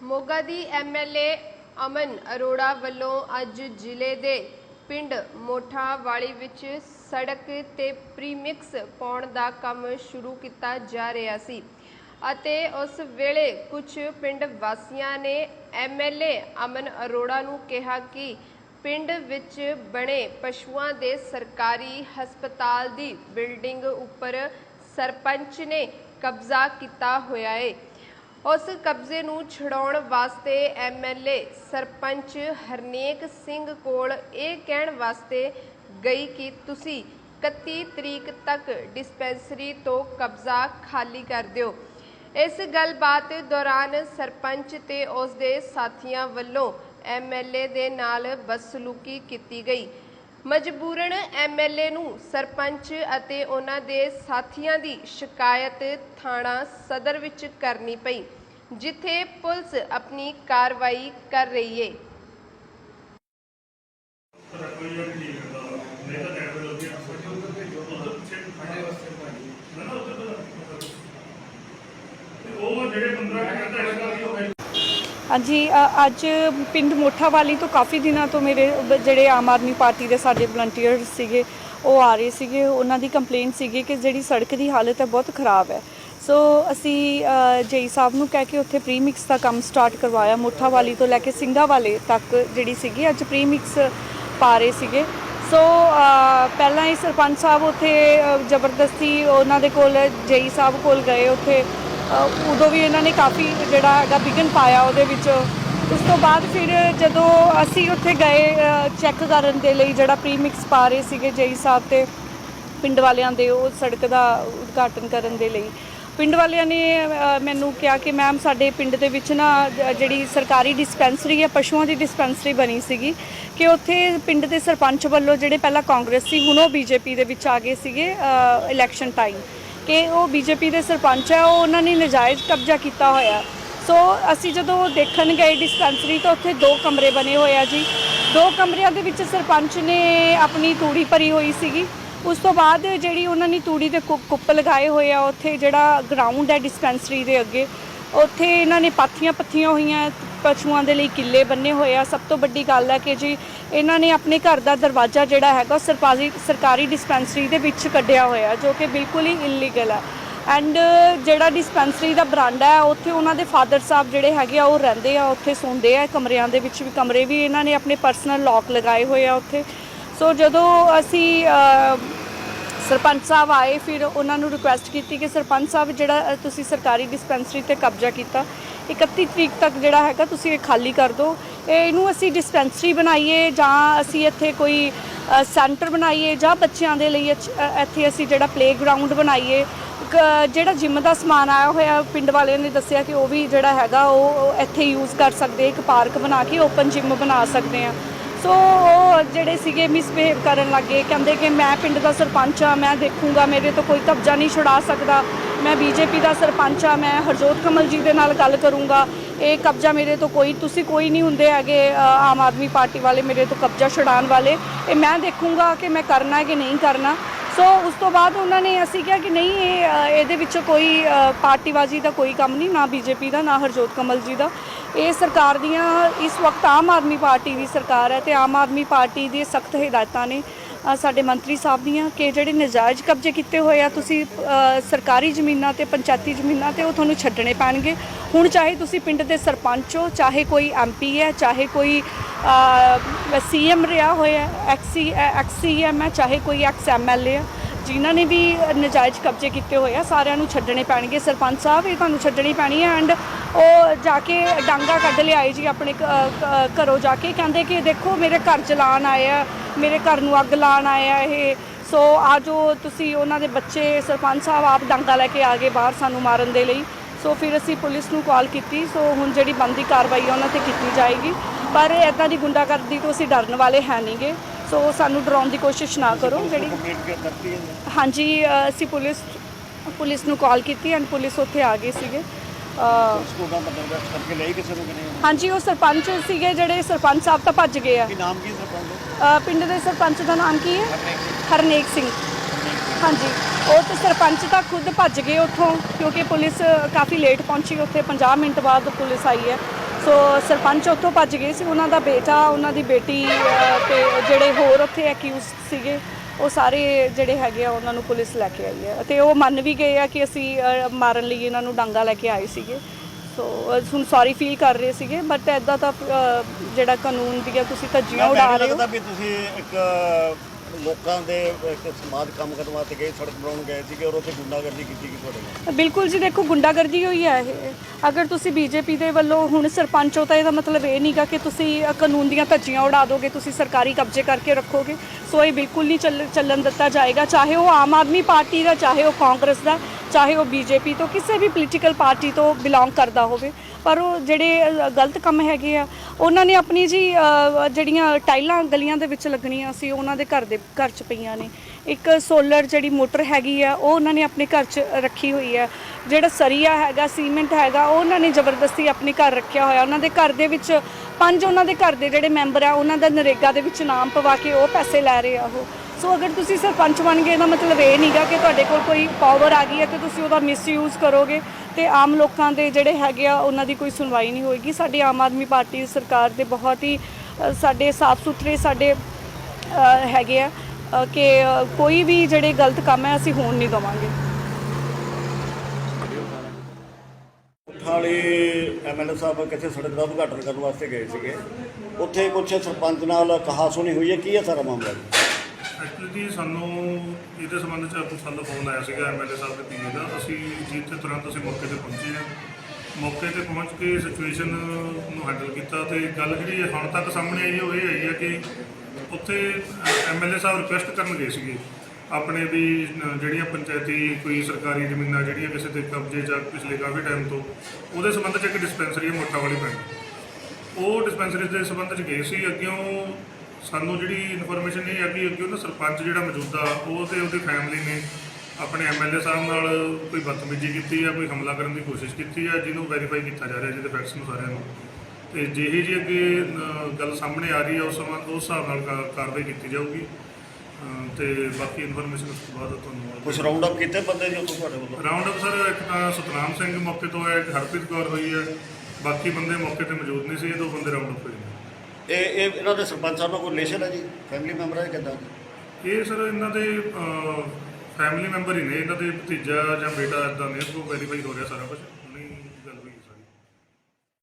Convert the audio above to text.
मोगा दी MLA अमन अरोड़ा वल्लों अज जिले दे पिंड मोठा वाली विच सड़क ते प्रीमिक्स पाउण दा काम शुरू किया जा रहा सी अते उस वेले कुछ पिंड वासियां ने MLA अमन अरोड़ा नूं कहा कि पिंड विच बने पशुआं दे सरकारी हस्पताल दी बिल्डिंग उपर सरपंच ने कब्जा किया होया है। उस कब्जे नूं छुड़ाउण वास्ते MLA सरपंच हरनेक सिंह कोल इह कहण वास्ते गई कि तुसी 31 तरीक तक डिस्पेंसरी तो कब्जा खाली कर दिओ। इस गलबात दौरान सरपंच ते उसदे साथियां वल्लों MLA दे नाल बदसलूकी कीती गई। मजबूरन MLA नूं सरपंच अते उन्हां दे साथियां दी शिकायत थाणा सदर विच करनी पई, जिथे पुलिस अपनी कार्रवाई कर रही है। हाँ जी, अज पिंड मोठा वाली तो काफ़ी दिनों तो मेरे जोड़े आम आदमी पार्टी के साढ़े वलंटियर सीगे वो आ रहे सीगे, उन्हां दी कंप्लेंट सीगी कि जिहड़ी सड़क की हालत है बहुत ख़राब है। सो असी जेई साहब नूं कह के उत्थे प्रीमिक्स का काम स्टार्ट करवाया। मोठा वाली तो लैके सिंघा वाले तक जिहड़ी सीगी अज प्रीमिक्स पा रहे सीगे। सो पहला ही सरपंच साहब उत्थे जबरदस्ती उन्हां दे कोल जेई साहब कोल गए, उत्थे उदों भी इन्होंने काफ़ी जोड़ा है विघन पाया उहदे विच। उस तो बाद फिर जदों असी उत्थे गए चैक करन दे लई जिहड़ा प्रीमिक्स पा रहे सीगे जेई साहब ते पिंड वालियां दे उह सड़क दा उद्घाटन करन दे लई पिंड वालियां ने मैनू कहा कि मैम साडे पिंड दे विच ना जिहड़ी सरकारी डिस्पेंसरी है पशुओं की डिस्पेंसरी बनी सीगी कि उत्थे पिंड दे सरपंच वल्लों जिहड़े पहला कांग्रेस सी हुण ओह BJP दे विच आ गए सीगे इलैक्शन टाइम कि वो BJP के सरपंच है वो उन्होंने नजायज़ कब्जा किया होया। सो असी जदों देखन गए डिस्पेंसरी तो उत्थे 2 कमरे बने हुए हैं जी। 2 कमरियां दे विच सरपंच ने अपनी तूड़ी भरी हुई सीगी। उस तो बाद जिहड़ी उन्होंने तूड़ी के कुप लगाए हुए आ उत्थे जिहड़ा ग्राउंड है डिस्पेंसरी के अगे उत्थे इन्होंने पाथियां पत्थियां हुई पशुओं के लिए किले बने हुए आ। सब तो वड्डी गल है कि जी इन्होंने अपने घर का दरवाज़ा जिहड़ा हैगा सरकारी डिस्पेंसरी के विच कढ़िया होया जो कि बिल्कुल ही इलीगल है। एंड जिहड़ा डिस्पेंसरी का बरांडा है उत्थे उन्हां दे फादर साहब जिहड़े हैगे आ ओह रहिंदे आ, उत्थे सोंदे आ कमरियां दे विच भी कमरे भी इन्होंने अपने परसनल लॉक लगाए हुए आ उत्थे। सो जदों असी सरपंच साहब आए फिर उन्होंने रिक्वेस्ट की कि सरपंच साहब जिहड़ा तुसीं सरकारी डिस्पेंसरी ते कब्जा किया 31 तरीक तक जिहड़ा हैगा तुसीं खाली कर दो, इनू असी डिस्पेंसरी बनाइए जां असी इत्थे कोई सेंटर बनाइए जां बच्चों के लिए इत्थे असी जिहड़ा प्ले ग्राउंड बनाइए। जिहड़ा जिम का समान आया होया पिंड वाले ने दस्सिया कि वह भी जिहड़ा हैगा वो इत्थे यूज़ कर सकते, एक पार्क बना के ओपन जिम बना सकते हैं। सो जिहड़े सीगे मिसबिहेव करन लग गए, कहंदे कि मैं पिंड का सरपंच हाँ, मैं देखूँगा, मेरे तो कोई कब्जा नहीं छुड़ा सकता, मैं BJP का सरपंच हाँ, मैं हरजोत कमल जी के नाल गल करूँगा, ये कब्जा मेरे तो तुसी कोई नहीं हुंदे हैगे आम आदमी पार्टी वाले मेरे तो कब्जा छुड़ाने वाले, ये मैं देखूँगा कि मैं करना है कि नहीं करना। सो उस तो बाद उन्होंने असी कहा कि नहीं ये कोई पार्टीबाजी का कोई काम नहीं, ना BJP का ना हरजोत कमल जी का, ये सरकार दियाँ इस वक्त आम आदमी पार्टी की सरकार है तो आम आदमी पार्टी दी सख्त हिदायतां ने साडे मंत्री साहब दियां कि जिहड़े नजायज़ कब्जे किए हुए आ तुसीं सरकारी ज़मीनां ते पंचायती ज़मीनां ते वो तुहानूं छड्डणे पैणगे। हुण चाहे तुसीं पिंड दे सरपंच हो, चाहे कोई MP है, चाहे कोई CM रहा होया एक्स CM है, चाहे कोई एक्स MLA है, जिन्हों ने भी नजायज़ कब्जे किए हुए हैं सारिਆਂ ਨੂੰ छड्डणे पैणगे। सरपंच साहब ये तुहानूं छड्डणी पैणी है। एंड वो जाके डांगा कढ़ लियाए जी अपने घरों जाके, कहंदे कि देखो मेरे घर जलान आया, मेरे घर नूं अग लाण आया ये। सो आ जो तुसीं उन्हां दे बच्चे सरपंच साहब आप डांगा लैके आ गए बाहर सानूं मारन दे लई। सो फिर असी पुलिस नूं कॉल की। सो हुण जिहड़ी बनदी कार्रवाई उन्हां ते कीती जाएगी, पर इदां दी गुंडागर्दी तो असी डरन वाले है नहीं गे। सो सानू डराउण की कोशिश ना करो। जी हाँ जी, असी पुलिस नूं कॉल की एंड पुलिस उत्थे आ गए सीगे। हाँ जी, वो सरपंच सीगे जिहड़े सरपंच साहब तो भज गए आ। पिंड दे सरपंच का नाम की है? हरनेक सिंह। हाँ जी, वो तो सरपंच तो खुद भज गए उत्थों क्योंकि पुलिस काफ़ी लेट पहुंची, उत्थे 50 मिनट बाद पुलिस आई है। ਸੋ ਸਰਪੰਚ ਉੱਥੋਂ ਭੱਜ ਗਏ ਸੀ, ਉਹਨਾਂ ਦਾ ਬੇਟਾ, ਉਹਨਾਂ ਦੀ ਬੇਟੀ ਤੇ ਜਿਹੜੇ ਹੋਰ ਉੱਥੇ ਅਕਿਊਜ਼ ਸੀਗੇ ਉਹ ਸਾਰੇ ਜਿਹੜੇ ਹੈਗੇ ਆ ਉਹਨਾਂ ਨੂੰ ਪੁਲਿਸ ਲੈ ਕੇ ਆਈ ਹੈ ਅਤੇ ਉਹ ਮੰਨ ਵੀ ਗਏ ਆ ਕਿ ਅਸੀਂ ਮਾਰਨ ਲਈ ਇਹਨਾਂ ਨੂੰ ਡਾਂਗਾ ਲੈ ਕੇ ਆਏ ਸੀਗੇ। ਸੋ ਹੁਣ ਸੌਰੀ ਫੀਲ ਕਰ ਰਹੇ ਸੀਗੇ, ਬਟ ਇੱਦਾਂ ਤਾਂ ਜਿਹੜਾ ਕਾਨੂੰਨ ਦੀਆਂ ਤੁਸੀਂ ਧੱਜੀਆਂ ਉਡਾ ਰਹੇ ਹੋ। ਵੀ ਤੁਸੀਂ ਇੱਕ ਲੋਕਾਂ ਦੇ ਇੱਕ ਸਮਾਜ ਕੰਮ ਕਰਨ ਵਾਸਤੇ ਗਏ, ਸੜਕ ਬਣਾਉਣ ਗਏ ਸੀਗੇ ਔਰ ਉੱਥੇ ਗੁੰਡਾਗਰਦੀ ਕੀਤੀ ਗਈ ਤੁਹਾਡੇ ਨਾਲ। ਬਿਲਕੁਲ ਜੀ, ਦੇਖੋ ਗੁੰਡਾਗਰਦੀ ਹੋਈ ਹੈ ਇਹ। ਅਗਰ ਤੁਸੀਂ ਬੀਜੇਪੀ ਦੇ ਵੱਲੋਂ ਹੁਣ ਸਰਪੰਚ ਹੋ ਤਾਂ ਇਹਦਾ ਮਤਲਬ ਇਹ ਨਹੀਂਗਾ ਕਿ ਤੁਸੀਂ ਕਾਨੂੰਨ ਦੀਆਂ ਧੱਜੀਆਂ ਉਡਾ ਦੋਗੇ, ਤੁਸੀਂ ਸਰਕਾਰੀ ਕਬਜ਼ੇ ਕਰਕੇ ਰੱਖੋਗੇ। ਸੋ ਇਹ ਬਿਲਕੁਲ ਨਹੀਂ ਚੱਲਣ ਦਿੱਤਾ ਜਾਏਗਾ, ਚਾਹੇ ਉਹ ਆਮ ਆਦਮੀ ਪਾਰਟੀ ਦਾ, ਚਾਹੇ ਉਹ ਕਾਂਗਰਸ ਦਾ, ਚਾਹੇ ਉਹ ਬੀਜੇਪੀ ਤੋਂ, ਕਿਸੇ ਵੀ ਪੋਲੀਟੀਕਲ ਪਾਰਟੀ ਤੋਂ ਬਿਲੋਂਗ ਕਰਦਾ ਹੋਵੇ। ਪਰ ਉਹ ਜਿਹੜੇ ਗਲਤ ਕੰਮ ਹੈਗੇ ਆ, ਉਹਨਾਂ ਨੇ ਆਪਣੀ ਜੀ ਜਿਹੜੀਆਂ ਟਾਈਲਾਂ ਗਲੀਆਂ ਦੇ ਵਿੱਚ ਲੱਗਣੀਆਂ ਸੀ ਉਹਨਾਂ ਦੇ ਘਰ 'ਚ ਪਈਆਂ ਨੇ। ਇੱਕ ਸੋਲਰ ਜਿਹੜੀ ਮੋਟਰ ਹੈਗੀ ਆ ਉਹ ਉਹਨਾਂ ਨੇ ਆਪਣੇ ਘਰ 'ਚ ਰੱਖੀ ਹੋਈ ਹੈ। ਜਿਹੜਾ ਸਰੀਆ ਹੈਗਾ, ਸੀਮੈਂਟ ਹੈਗਾ, ਉਹ ਉਹਨਾਂ ਨੇ ਜ਼ਬਰਦਸਤੀ ਆਪਣੇ ਘਰ ਰੱਖਿਆ ਹੋਇਆ। ਉਹਨਾਂ ਦੇ ਘਰ ਦੇ ਵਿੱਚ 5 ਉਹਨਾਂ ਦੇ ਘਰ ਦੇ ਜਿਹੜੇ ਮੈਂਬਰ ਆ ਉਹਨਾਂ ਦਾ ਨਰੇਗਾ ਦੇ ਵਿੱਚ ਨਾਮ ਪਵਾ ਕੇ ਉਹ ਪੈਸੇ ਲੈ ਰਹੇ ਆ ਉਹ। ਸੋ ਅਗਰ ਤੁਸੀਂ ਸਰਪੰਚ ਬਣ ਗਏ, ਇਹਦਾ ਮਤਲਬ ਇਹ ਨਹੀਂਗਾ ਕਿ ਤੁਹਾਡੇ ਕੋਲ ਕੋਈ ਪਾਵਰ ਆ ਗਈ ਹੈ ਅਤੇ ਤੁਸੀਂ ਉਹਦਾ ਮਿਸਯੂਜ਼ ਕਰੋਗੇ ਅਤੇ ਆਮ ਲੋਕਾਂ ਦੇ ਜਿਹੜੇ ਹੈਗੇ ਆ ਉਹਨਾਂ ਦੀ ਕੋਈ ਸੁਣਵਾਈ ਨਹੀਂ ਹੋਏਗੀ। ਸਾਡੀ ਆਮ ਆਦਮੀ ਪਾਰਟੀ ਸਰਕਾਰ ਦੇ ਬਹੁਤ ਹੀ ਸਾਡੇ ਸਾਫ ਸੁਥਰੇ ਸਾਡੇ ਹੈਗੇ ਆ ਕਿ ਕੋਈ ਵੀ ਜਿਹੜੇ ਗਲਤ ਕੰਮ ਹੈ ਅਸੀਂ ਹੋਣ ਨਹੀਂ ਦੇਵਾਂਗੇ। ਵਾਲੇ ਐਮਐਲਏ ਸਾਹਿਬ ਕਿਸੇ ਸੜਕ ਦਾ ਉਦਘਾਟਨ ਕਰਨ ਵਾਸਤੇ ਗਏ ਸੀਗੇ, ਉੱਥੇ ਕੁਛ ਸਰਪੰਚ ਨਾਲ ਕਹਾਸੁਣੀ ਹੋਈ ਹੈ, ਕੀ ਹੈ ਸਾਰਾ ਮਾਮਲਾ ਜੀ? ਐਕਚੁਅਲੀ ਸਾਨੂੰ ਇਹਦੇ ਸੰਬੰਧ 'ਚ ਸਾਨੂੰ ਫੋਨ ਆਇਆ ਸੀਗਾ ਐਮਐਲਏ ਸਾਹਿਬ ਦੇ ਪੀਏ ਦਾ। ਅਸੀਂ ਜਿੱਥੇ ਤੁਰੰਤ ਅਸੀਂ ਮੌਕੇ 'ਤੇ ਪਹੁੰਚੇ ਹਾਂ। ਮੌਕੇ 'ਤੇ ਪਹੁੰਚ ਕੇ ਸਿਚੁਏਸ਼ਨ ਨੂੰ ਹੈਂਡਲ ਕੀਤਾ ਅਤੇ ਗੱਲ ਜਿਹੜੀ ਹੁਣ ਤੱਕ ਸਾਹਮਣੇ ਆਈ ਉਹ ਇਹ ਆਈ ਹੈ ਕਿ ਉੱਥੇ ਐਮਐਲਏ ਸਾਹਿਬ ਰਿਕੁਐਸਟ ਕਰਨ ਗਏ ਸੀਗੇ ਆਪਣੇ ਵੀ ਜਿਹੜੀਆਂ ਪੰਚਾਇਤੀ ਕੋਈ ਸਰਕਾਰੀ ਜ਼ਮੀਨਾਂ ਜਿਹੜੀਆਂ ਕਿਸੇ ਦੇ ਕਬਜ਼ੇ 'ਚ ਪਿਛਲੇ ਕਾਫੀ ਟਾਈਮ ਤੋਂ, ਉਹਦੇ ਸੰਬੰਧ 'ਚ ਇੱਕ ਡਿਸਪੈਂਸਰੀ ਹੈ ਮੋਠਾ ਵਾਲੀ ਪਿੰਡ, ਉਹ ਡਿਸਪੈਂਸਰੀ ਦੇ ਸੰਬੰਧ 'ਚ ਗਏ ਸੀ। ਅੱਗਿਓਂ ਸਾਨੂੰ ਜਿਹੜੀ ਇਨਫੋਰਮੇਸ਼ਨ ਇਹ ਆ ਕਿ ਅੱਗੇ ਉਹਦਾ ਸਰਪੰਚ ਜਿਹੜਾ ਮੌਜੂਦਾ ਉਹ ਅਤੇ ਉਹਦੀ ਫੈਮਿਲੀ ਨੇ ਆਪਣੇ ਐਮਐਲਏ ਸਾਹਿਬ ਨਾਲ ਕੋਈ ਬਦਤਮੀਜ਼ੀ ਕੀਤੀ ਆ, ਕੋਈ ਹਮਲਾ ਕਰਨ ਦੀ ਕੋਸ਼ਿਸ਼ ਕੀਤੀ ਆ, ਜਿਹਨੂੰ ਵੈਰੀਫਾਈ ਕੀਤਾ ਜਾ ਰਿਹਾ ਜਿਹਦੇ ਫੈਕਟਸ ਨੂੰ ਸਾਰਿਆਂ ਨੂੰ। ਅਤੇ ਜਿਹੀ ਜੀ ਅੱਗੇ ਗੱਲ ਸਾਹਮਣੇ ਆ ਰਹੀ ਆ ਉਸ ਹਿਸਾਬ ਨਾਲ ਕਾਰਵਾਈ ਕੀਤੀ ਜਾਊਗੀ। ਅਤੇ ਬਾਕੀ ਇਨਫੋਰਮੇਸ਼ਨ ਉਸ ਤੋਂ ਬਾਅਦ ਤੁਹਾਨੂੰ ਕੁਛ ਰਾਉਂਡ ਅਪ ਕੀਤੇ ਬੰਦੇ ਜੀ ਉੱਥੋਂ ਤੁਹਾਡੇ ਵੱਲੋਂ? ਰਾਉਂਡ ਅਪ ਸਰ ਇੱਕ ਤਾਂ ਸਤਨਾਮ ਸਿੰਘ ਮੌਕੇ ਤੋਂ ਹੈ, ਇੱਕ ਹਰਪ੍ਰੀਤ ਕੌਰ ਹੋਈ ਹੈ, ਬਾਕੀ ਬੰਦੇ ਮੌਕੇ 'ਤੇ ਮੌਜੂਦ ਨਹੀਂ ਸੀ। ਇਹ 2 ਬੰਦੇ ਰਾਉਂਡ ਅਪ ਹੋਏ ਨੇ। ਇਹ ਇਹਨਾਂ ਦੇ ਸਰਪੰਚ ਸਾਹਿਬ ਨਾਲ ਕੋਈ ਰਿਲੇਸ਼ਨ ਹੈ ਜੀ, ਫੈਮਿਲੀ ਮੈਂਬਰ ਹੈ ਕਿੱਦਾਂ? ਇਹ ਸਰ ਇਹਨਾਂ ਦੇ ਫੈਮਿਲੀ ਮੈਂਬਰ ਹੀ ਨੇ, ਇਹਨਾਂ ਦੇ ਭਤੀਜਾ ਜਾਂ ਬੇਟਾ ਇੱਦਾਂ ਨੇ, ਉਹ ਵੈਰੀਫਾਈ ਹੋ ਰਿਹਾ ਸਾਰਾ ਕੁਝ।